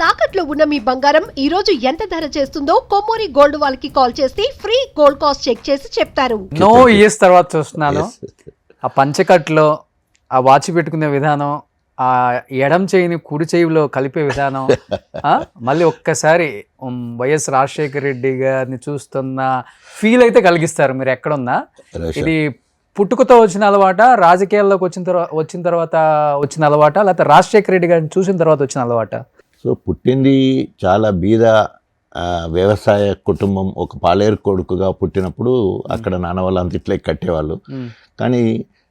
తాకట్లో ఉన్న మీ బంగారం ఈ రోజు ఎంత ధర చేస్తుందో కొమ్మూరి గోల్డ్ వాళ్ళకి కాల్ చేసి ఫ్రీ గోల్డ్ కాస్ట్ చెక్ చేసి చెప్తారు. నో ఇయర్స్ తర్వాత చూస్తున్నాను ఆ పంచకట్లో ఆ వాచ్ పెట్టుకునే విధానం, ఆ ఎడం చేయిని కుడి చేయిలో కలిపే విధానం, మళ్ళీ ఒక్కసారి వైఎస్ రాజశేఖర రెడ్డి గారిని చూస్తున్న ఫీల్ అయితే కలిగిస్తారు. మీరు ఎక్కడున్నా ఇది పుట్టుకతో వచ్చిన అలవాట, రాజకీయాల్లోకి వచ్చిన తర్వాత వచ్చిన అలవాట, లేకపోతే రాజశేఖర రెడ్డి గారిని చూసిన తర్వాత వచ్చిన అలవాట? సో పుట్టింది చాలా బీద వ్యవసాయ కుటుంబం, ఒక పాలేరు కొడుకుగా పుట్టినప్పుడు అక్కడ నాన్న వాళ్ళు అంత ఇట్లే కట్టేవాళ్ళు. కానీ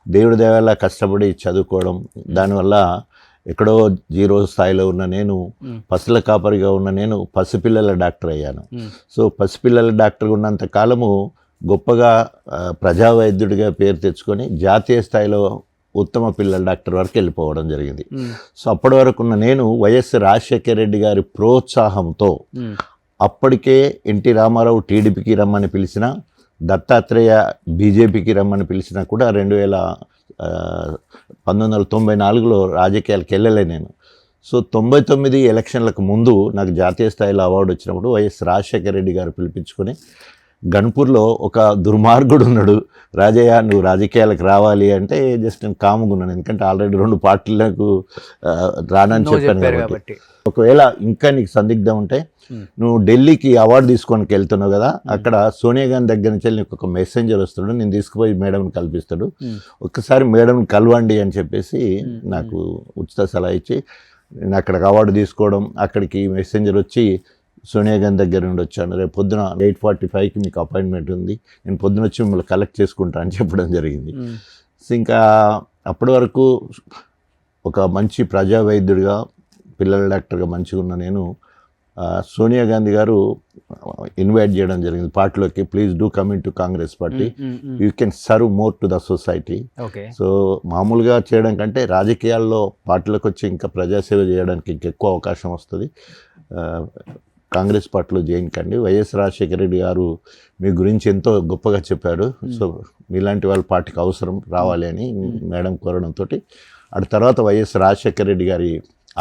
దేవుడి దేవల్ల కష్టపడి చదువుకోవడం, దానివల్ల ఎక్కడో జీరో స్థాయిలో ఉన్న నేను, పసుల కాపరిగా ఉన్న నేను పసిపిల్లల డాక్టర్ అయ్యాను. సో పసిపిల్లల డాక్టర్ ఉన్నంత కాలము గొప్పగా ప్రజా వైద్యుడిగా పేరు తెచ్చుకొని జాతీయ స్థాయిలో ఉత్తమ పిల్లల డాక్టర్ వరకు వెళ్ళిపోవడం జరిగింది. సో అప్పటి వరకు ఉన్న నేను వైఎస్ రాజశేఖర రెడ్డి గారి ప్రోత్సాహంతో అప్పటికే ఎన్టీ రామారావు టీడీపీకి రమ్మని పిలిచిన, దత్తాత్రేయ బీజేపీకి రమ్మని పిలిచినా కూడా 1994లో రాజకీయాలకు వెళ్ళలే నేను. సో 99 ఎలక్షన్లకు ముందు నాకు జాతీయ స్థాయిలో అవార్డు వచ్చినప్పుడు వైఎస్ రాజశేఖర రెడ్డి గారు పిలిపించుకొని, గన్పూర్లో ఒక దుర్మార్గుడు ఉన్నాడు, రాజయ్య నువ్వు రాజకీయాలకు రావాలి అంటే జస్ట్ నేను కాముగా ఉన్నాను, ఎందుకంటే ఆల్రెడీ 2 పార్టీలకు రానని చెప్పాను కాబట్టి. ఒకవేళ ఇంకా నీకు సందిగ్ధం ఉంటే నువ్వు ఢిల్లీకి అవార్డు తీసుకోనికి వెళ్తున్నావు కదా, అక్కడ సోనియా గాంధీ దగ్గర నుంచి నీకు ఒక మెసెంజర్ వస్తాడు, నేను తీసుకుపోయి మేడంని కల్పిస్తాడు, ఒక్కసారి మేడంని కలవండి అని చెప్పేసి నాకు ఉచిత సలహా ఇచ్చి నేను అక్కడికి అవార్డు తీసుకోవడం, అక్కడికి మెసెంజర్ వచ్చి సోనియా గాంధీ దగ్గర నుండి వచ్చాను, రేపు పొద్దున 8:45కి మీకు అపాయింట్మెంట్ ఉంది, నేను పొద్దున వచ్చి మిమ్మల్ని కలెక్ట్ చేసుకుంటా అని చెప్పడం జరిగింది. సో ఇంకా అప్పటి వరకు ఒక మంచి ప్రజా వైద్యుడిగా, పిల్లల డాక్టర్గా మంచిగా ఉన్న నేను, సోనియా గాంధీ గారు ఇన్వైట్ చేయడం జరిగింది పార్టీలోకి, please do coming to Congress party, you can serve more to the society. So మామూలుగా చేయడం కంటే రాజకీయాల్లో పార్టీలోకి వచ్చి ఇంకా ప్రజాసేవ చేయడానికి ఇంకెక్కువ అవకాశం వస్తుంది, కాంగ్రెస్ పార్టీలో జాయిన్ కండి, వైఎస్ రాజశేఖర రెడ్డి గారు మీ గురించి ఎంతో గొప్పగా చెప్పారు, సో మీలాంటి వాళ్ళ పార్టీకి అవసరం రావాలి అని మేడం కోరడంతో ఆ తర్వాత వైఎస్ రాజశేఖర రెడ్డి గారి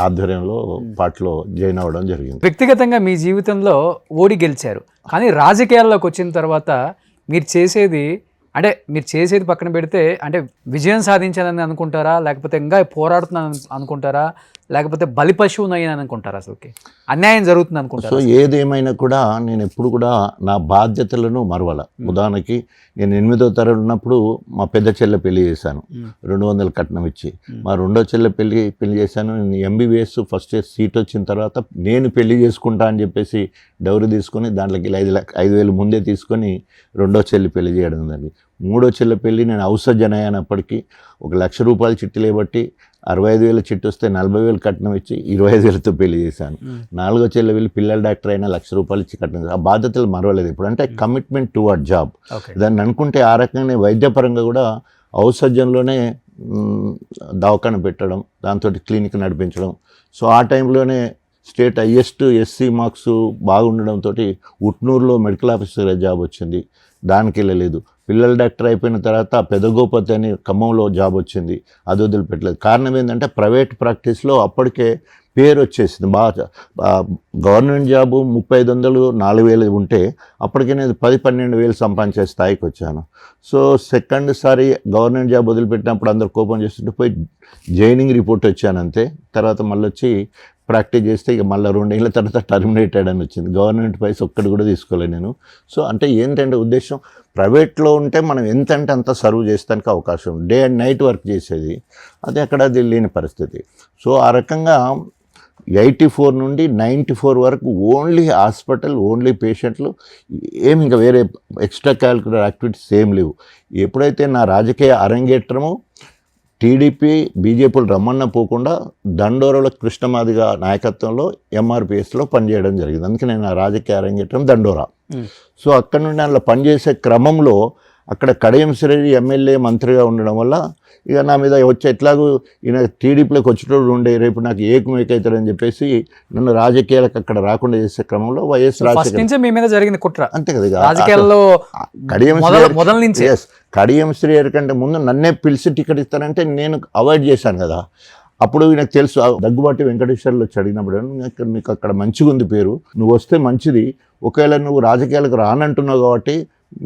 ఆధ్వర్యంలో పార్టీలో జాయిన్ అవ్వడం జరిగింది. వ్యక్తిగతంగా మీ జీవితంలో ఓడి గెలిచారు, కానీ రాజకీయాల్లోకి వచ్చిన తర్వాత మీరు చేసేది పక్కన పెడితే అంటే విజయం సాధించాలని అనుకుంటారా, లేకపోతే ఇంకా పోరాడుతున్నాను అనుకుంటారా, లేకపోతే బలి పశువునయ్యాను అనుకుంటారా, అసలుకి అన్యాయం జరుగుతుంది అనుకుంటారా? సో ఏదేమైనా కూడా నేను ఎప్పుడు కూడా నా బాధ్యతలను మరవల. ఉదాహరణకి నేను 8వ తరగతి ఉన్నప్పుడు మా పెద్ద చెల్లె పెళ్లి చేశాను, 200 కట్నం ఇచ్చి. మా రెండో చెల్లె పెళ్లి చేశాను. నేను MBBS ఫస్ట్ ఇయర్ సీట్ వచ్చిన తర్వాత నేను పెళ్లి చేసుకుంటా అని చెప్పేసి డౌరీ తీసుకొని దాంట్లోకి 5,000 ముందే తీసుకొని రెండో చెల్లి పెళ్లి చేయడం జరిగింది. మూడో చెల్లె పెళ్లి నేను ఔసర్జన అయినప్పటికీ ₹1,00,000 చిట్టి లేబట్టి 65,000 చిట్టి వస్తే 40,000 కట్నం ఇచ్చి 25,000తో పెళ్లి చేశాను. నాలుగో చెల్లె వెళ్ళి పిల్లల డాక్టర్ అయినా ₹1,00,000 ఇచ్చి కట్నం. ఆ బాధ్యతలు మరవలేదు ఇప్పుడు, అంటే కమిట్మెంట్ టువర్డ్ జాబ్. దాన్ని అనుకుంటే ఆ రకంగానే వైద్యపరంగా కూడా ఔసర్జన్లోనే దవాఖాన పెట్టడం, దాంతో క్లినిక్ నడిపించడం. సో ఆ టైంలోనే స్టేట్ హైయెస్ట్ SC మార్క్స్ బాగుండడంతో ఉట్నూరులో మెడికల్ ఆఫీసర్ జాబ్ వచ్చింది, దానికి వెళ్ళలేదు. పిల్లల డాక్టర్ అయిపోయిన తర్వాత పెదగోపతి అని ఖమ్మంలో జాబ్ వచ్చింది, అది వదిలిపెట్టలేదు. కారణం ఏంటంటే ప్రైవేట్ ప్రాక్టీస్లో అప్పటికే పేరు వచ్చేసింది బాగా. గవర్నమెంట్ జాబు 3,500 4,000 ఉంటే అప్పటికే నేను 10-12,000 సంపాదించే స్థాయికి వచ్చాను. సో సెకండ్ సారి గవర్నమెంట్ జాబ్ వదిలిపెట్టినప్పుడు అందరు కోపం చేస్తుంటే పోయి జాయినింగ్ రిపోర్ట్ వచ్చాను అంతే. తర్వాత మళ్ళీ వచ్చి ప్రాక్టీస్ చేస్తే ఇక మళ్ళీ 2 ఏళ్ళ తర్వాత టర్మినేటెడ్ అని వచ్చింది. గవర్నమెంట్ పైసా ఒక్కటి కూడా తీసుకోలేదు నేను. సో అంటే ఏంటంటే ఉద్దేశం, ప్రైవేట్లో ఉంటే మనం ఎంత అంటే అంత సర్వ్ చేస్తానికి అవకాశం, డే అండ్ నైట్ వర్క్ చేసేది, అది అక్కడ అది లేని పరిస్థితి. సో ఆ రకంగా 84 నుండి 94 వరకు ఓన్లీ హాస్పిటల్, ఓన్లీ పేషెంట్లు, ఏమి ఇంకా వేరే ఎక్స్ట్రా క్యాలిక్యులర్ యాక్టివిటీస్ ఏం లేవు. ఎప్పుడైతే నా రాజకీయ అరంగేట్రమో టీడీపీ బీజేపీలు రమ్మన్న పోకుండా దండోరాలో కృష్ణమాదిగ నాయకత్వంలో MRPSలో పనిచేయడం జరిగింది. అందుకే నేను నా రాజకీయ అరంగేట్రం దండోరా. సో అక్కడ నుండి అందులో పనిచేసే క్రమంలో అక్కడ కడియం శ్రీహరి ఎమ్మెల్యే మంత్రిగా ఉండడం వల్ల ఇక నా మీద వచ్చే ఎట్లాగూ ఈయన టీడీపీలోకి వచ్చేటోడు ఉండే, రేపు నాకు ఏకమేకవుతాడని చెప్పేసి నన్ను రాజకీయాలకు అక్కడ రాకుండా చేసే క్రమంలో వైఎస్ రాజశేఖర మీ మీద జరిగింది కుట్ర అంతే కదా. రాజకీయాల్లో కడియం శ్రీహరి కంటే ముందు నన్నే పిలిచి టికెట్ ఇస్తానంటే నేను అవాయిడ్ చేశాను కదా. అప్పుడు నాకు తెలుసు దగ్గుబాటి వెంకటేశ్వర్లు వచ్చి అడిగినప్పుడు నీకు అక్కడ మంచిగా ఉంది పేరు, నువ్వు వస్తే మంచిది, ఒకవేళ నువ్వు రాజకీయాలకు రానంటున్నావు కాబట్టి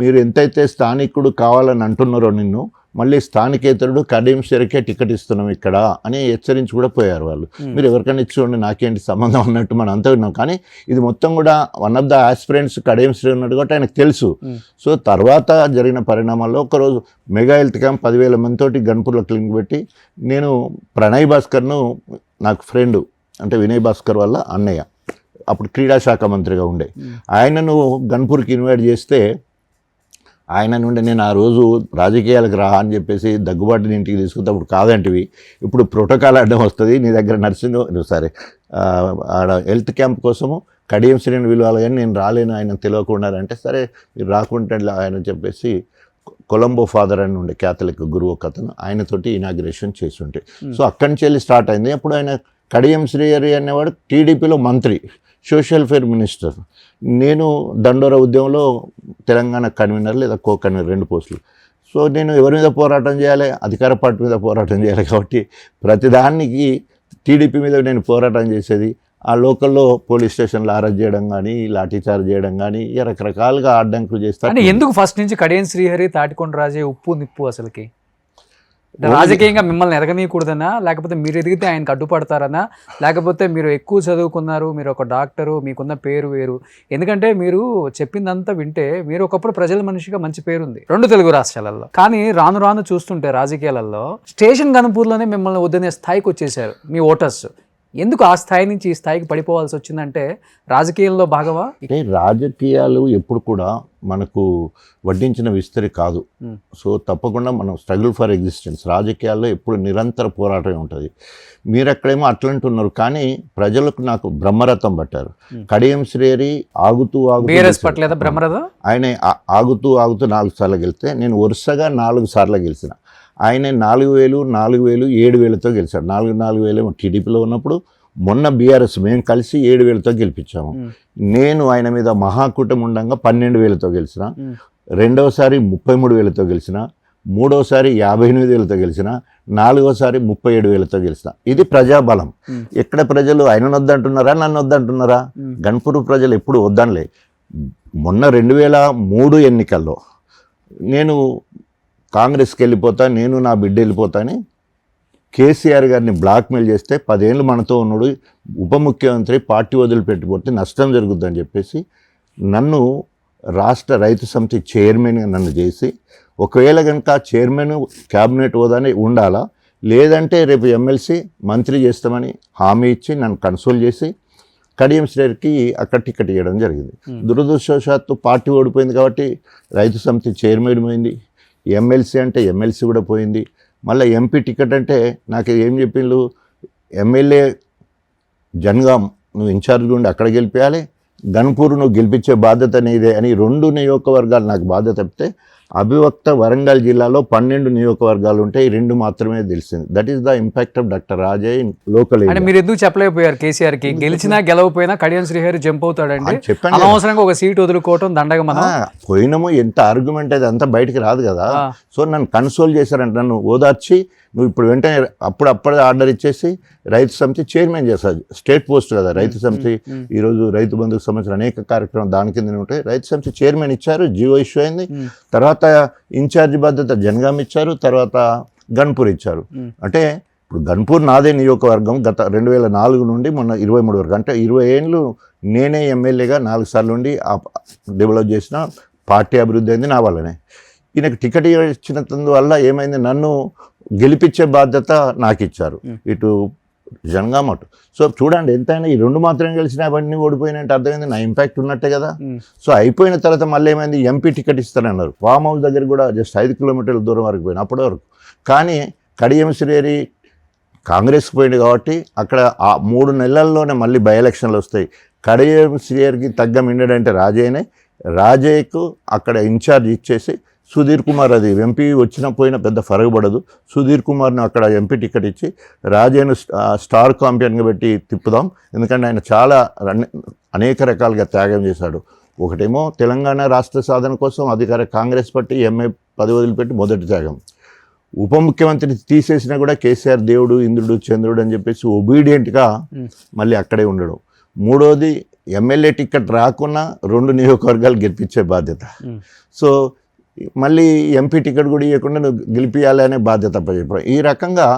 మీరు ఎంతైతే స్థానికుడు కావాలని అంటున్నారో నిన్ను మళ్ళీ స్థానికేతరుడు కడియం శ్రీహరికే టికెట్ ఇస్తున్నాం ఇక్కడ అని హెచ్చరించి కూడా పోయారు వాళ్ళు. మీరు ఎవరికైనా ఇచ్చుకోండి నాకేంటి సంబంధం అన్నట్టు మనం అంతా విన్నాం. కానీ ఇది మొత్తం కూడా one of the aspirants Kadiyam Sri ఉన్నాడు కాబట్టి ఆయనకు తెలుసు. సో తర్వాత జరిగిన పరిణామాల్లో ఒకరోజు మెగా హెల్త్ క్యాంప్ 10,000 మందితోటి గన్పూర్లో క్లినిక్ పెట్టి నేను ప్రణయ్ భాస్కర్ను నాకు ఫ్రెండ్ అంటే వినయ్ భాస్కర్ వల్ల అన్నయ్య అప్పుడు క్రీడా శాఖ మంత్రిగా ఉండే ఆయనను గన్పూర్కి ఇన్వైట్ చేస్తే ఆయన నుండి నేను ఆ రోజు రాజకీయాలకు రా అని చెప్పేసి దగ్గుబాటిని ఇంటికి తీసుకుంటే అప్పుడు కాదంటివి, ఇప్పుడు ప్రోటోకాల్ అడ్డం వస్తుంది నీ దగ్గర ఆడ హెల్త్ క్యాంప్ కోసము కడియం శ్రీని విలువాలి కానీ నేను రాలేను ఆయన తెలియకుండా అంటే సరే మీరు రాకుంటే ఆయన చెప్పేసి కొలంబో ఫాదర్ అని ఉండే క్యాథలిక్ గురువు ఒక అతను ఆయనతోటి ఇనాగ్రేషన్ చేసి ఉంటే సో అక్కడి నుంచి వెళ్ళి స్టార్ట్ అయింది. అప్పుడు ఆయన కడియం శ్రీహరి అనేవాడు టీడీపీలో మంత్రి, సోషల్ ఫేర్ మినిస్టర్, నేను దండోరా ఉద్యమంలో తెలంగాణ కన్వీనర్ లేదా కో కన్వీనర్ 2 పోస్టులు. సో నేను ఎవరి మీద పోరాటం చేయాలి, అధికార పార్టీ మీద పోరాటం చేయాలి కాబట్టి ప్రతిదానికి టీడీపీ మీద నేను పోరాటం చేసేది. ఆ లోకల్లో పోలీస్ స్టేషన్లో అరెస్ట్ చేయడం కానీ లాఠీచార్జ్ చేయడం కానీ రకరకాలుగా అడ్డంకులు చేస్తారు. ఎందుకు ఫస్ట్ నుంచి కడియం శ్రీహరి తాటికొండ రాజే ఉప్పు నిప్పు అసలుకి రాజకీయంగా మిమ్మల్ని ఎదగనీయకూడదనా, లేకపోతే మీరు ఎదిగితే ఆయనకు అడ్డుపడతారనా, లేకపోతే మీరు ఎక్కువ చదువుకున్నారు, మీరు ఒక డాక్టరు, మీకున్న పేరు వేరు? ఎందుకంటే మీరు చెప్పిందంతా వింటే మీరు ఒకప్పుడు ప్రజల మనిషిగా మంచి పేరుంది 2 తెలుగు రాష్ట్రాలలో. కానీ రాను రాను చూస్తుంటే రాజకీయాలలో స్టేషన్ గన్పూర్లోనే మిమ్మల్ని వద్దనే స్థాయికి వచ్చేసారు మీ ఓటర్స్. ఎందుకు ఆ స్థాయి నుంచి ఈ స్థాయికి పడిపోవాల్సి వచ్చిందంటే రాజకీయంలో భాగమా? అంటే రాజకీయాలు ఎప్పుడు కూడా మనకు వడ్డించిన విస్తరి కాదు. సో తప్పకుండా మనం స్ట్రగుల్ ఫర్ ఎగ్జిస్టెన్స్, రాజకీయాల్లో ఎప్పుడు నిరంతర పోరాటమే ఉంటుంది. మీరు అక్కడేమో అట్లంటున్నారు కానీ ప్రజలకు నాకు బ్రహ్మరథం పట్టారు. కడియం శ్రీహరి ఆగుతూ ఆయన ఆగుతూ 4 సార్లు గెలిస్తే నేను వరుసగా 4 సార్లు గెలిచిన. ఆయన 4,000, 4,000, 7,000తో గెలిచాడు. 4,000 టీడీపీలో ఉన్నప్పుడు, మొన్న బీఆర్ఎస్ మేము కలిసి 7,000తో గెలిపించాము. నేను ఆయన మీద మహాకూటమి ఉండగా 12,000తో గెలిచిన, రెండవసారి 33,000తో గెలిచిన, మూడోసారి 58,000తో గెలిచిన, 4వసారి 37,000తో గెలిచిన. ఇది ప్రజాబలం. ఎక్కడ ప్రజలు ఆయన వద్దంటున్నారా నన్ను వద్దంటున్నారా? గన్పూర్ ప్రజలు ఎప్పుడు వద్దనలే. మొన్న 2003 ఎన్నికల్లో నేను కాంగ్రెస్కి వెళ్ళిపోతా, నేను నా బిడ్డ వెళ్ళిపోతా అని కేసీఆర్ గారిని బ్లాక్మెయిల్ చేస్తే 10 ఏళ్ళు మనతో ఉన్నాడు, ఉప ముఖ్యమంత్రి పార్టీ వదిలిపెట్టిపోతే నష్టం జరుగుతుందని చెప్పేసి నన్ను రాష్ట్ర రైతు సమితి చైర్మన్గా నన్ను చేసి, ఒకవేళ కనుక చైర్మన్ క్యాబినెట్ హోదానే ఉండాలా, లేదంటే రేపు ఎమ్మెల్సీ మంత్రి చేస్తామని హామీ ఇచ్చి నన్ను కన్సోల్ చేసి కడియం శ్రీహరికి అక్కడ టికెట్ ఇవ్వడం జరిగింది. దురదృష్టవశాత్తు పార్టీ ఓడిపోయింది కాబట్టి రైతు సమితి చైర్మన్ పోయింది, ఎమ్మెల్సీ అంటే ఎమ్మెల్సీ కూడా పోయింది. మళ్ళీ ఎంపీ టికెట్ అంటే నాకు ఏం చెప్పిండ్రు, ఎమ్మెల్యే జనగాం నువ్వు ఇన్ఛార్జ్గా ఉండి అక్కడ గెలిపించాలి, గన్పూర్ నువ్వు గెలిపించే బాధ్యత నీదే అని 2 నియోజకవర్గాలు నాకు బాధ్యత చెప్తే, అభివక్త వరంగల్ జిల్లాలో 12 నియోజకవర్గాలు ఉంటాయి, 2 మాత్రమే తెలిసింది. That is the impact of doctor Raje in local. మీరు ఎందుకు చెప్పలేకపోయారు కేసీఆర్ కి గెలిచినా గెలవపోయినా కడియం శ్రీహరి జంప్ అవుతాడండి, అనవసరంగా ఒక సీట్ వదులుకోవటం దండగా మనం పోయినాము, ఎంత ఆర్గ్యుమెంట్ అయితే అంతా బయటికి రాదు కదా. సో నన్ను కన్సోల్ చేశారంట, నన్ను ఓదార్చి నువ్వు ఇప్పుడు వెంటనే అప్పుడే ఆర్డర్ ఇచ్చేసి రైతు సమితి చైర్మన్ చేస్తారు, స్టేట్ పోస్ట్ కదా రైతు సమితి. ఈరోజు రైతు బంధుకు సంబంధించిన అనేక కార్యక్రమాలు దాని కింద ఉంటాయి. రైతు సమితి చైర్మన్ ఇచ్చారు, జియో ఇష్యూ అయింది. తర్వాత ఇన్ఛార్జి బాధ్యత జనగాం ఇచ్చారు, తర్వాత గన్పూర్ ఇచ్చారు. అంటే ఇప్పుడు గన్పూర్ నాదే నియోజకవర్గం. గత 2004 నుండి మొన్న 23 వరకు, అంటే 20 ఏళ్ళు నేనే ఎమ్మెల్యేగా 4 సార్లు ఉండి డెవలప్ చేసిన పార్టీ అభివృద్ధి అయింది నా వల్లనే. ఈయనకు టికెట్ ఇచ్చినందువల్ల ఏమైంది, నన్ను గెలిపించే బాధ్యత నాకు ఇచ్చారు, ఇటు జనగాం అటు. సో చూడండి ఎంతైనా ఈ 2 మాత్రమే గెలిచినా అవన్నీ ఓడిపోయినట్టు అర్థమైంది, నా ఇంపాక్ట్ ఉన్నట్టే కదా. సో అయిపోయిన తర్వాత మళ్ళీ ఏమైంది, ఎంపీ టికెట్ ఇస్తానన్నారు. ఫామ్ హౌస్ దగ్గర కూడా జస్ట్ 5 కిలోమీటర్ల దూరం వరకు పోయిన అప్పటి వరకు. కానీ కడియం శ్రీహరి కాంగ్రెస్కి పోయింది కాబట్టి అక్కడ ఆ 3 నెలల్లోనే మళ్ళీ బై ఎలక్షన్లు వస్తాయి. కడియం శ్రీహరికి తగ్గ మిండడంటే రాజయ్యనే. రాజయ్యకు అక్కడ ఇన్ఛార్జ్ ఇచ్చేసి సుధీర్ కుమార్, అది ఎంపీ వచ్చిన పోయినా పెద్ద ఫరగబడదు, సుధీర్ కుమార్ను అక్కడ ఎంపీ టికెట్ ఇచ్చి రాజయ్యను స్టార్ కాంపియన్గా పెట్టి తిప్పుదాం. ఎందుకంటే ఆయన చాలా అనేక రకాలుగా త్యాగం చేశాడు. ఒకటేమో తెలంగాణ రాష్ట్ర సాధన కోసం అధికార కాంగ్రెస్ పార్టీ ఎంఏ పదవి వదిలిపెట్టి మొదటి త్యాగం, ఉప ముఖ్యమంత్రిని తీసేసినా కూడా కేసీఆర్ దేవుడు ఇంద్రుడు చంద్రుడు అని చెప్పేసి ఒబీడియంట్గా మళ్ళీ అక్కడే ఉండడం. మూడోది ఎమ్మెల్యే టికెట్ రాకున్నా 2 నియోజకవర్గాలు గెలిపించే బాధ్యత. సో మళ్ళీ ఎంపీ టికెట్ కూడా ఇవ్వకుండా నువ్వు గెలిపించాలి అనే బాధ్యత చెప్పడం. ఈ రకంగా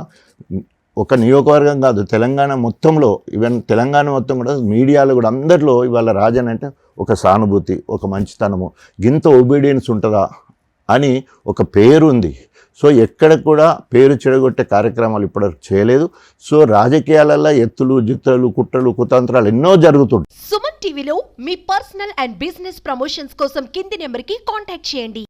ఒక నియోజకవర్గం కాదు, తెలంగాణ మొత్తంలో, ఈవెన్ తెలంగాణ మొత్తం కూడా మీడియాలో కూడా అందరిలో ఇవాళ రాజన్ అంటే ఒక సానుభూతి, ఒక మంచితనము, గింత ఒబీడియన్స్ ఉంటుందా అని ఒక పేరు ఉంది. సో ఎక్కడ కూడా పేరు చెడగొట్టే కార్యక్రమాలు ఇప్పటివరకు చేయలేదు. సో రాజకీయాలలో ఎత్తులు జిత్తులు కుట్రలు కుతంత్రాలు ఎన్నో జరుగుతుంటాయి. సుమన్ టీవీలో మీ పర్సనల్ అండ్ బిజినెస్ ప్రమోషన్స్ కోసం కింది నెంబర్కి కాంటాక్ట్ చేయండి.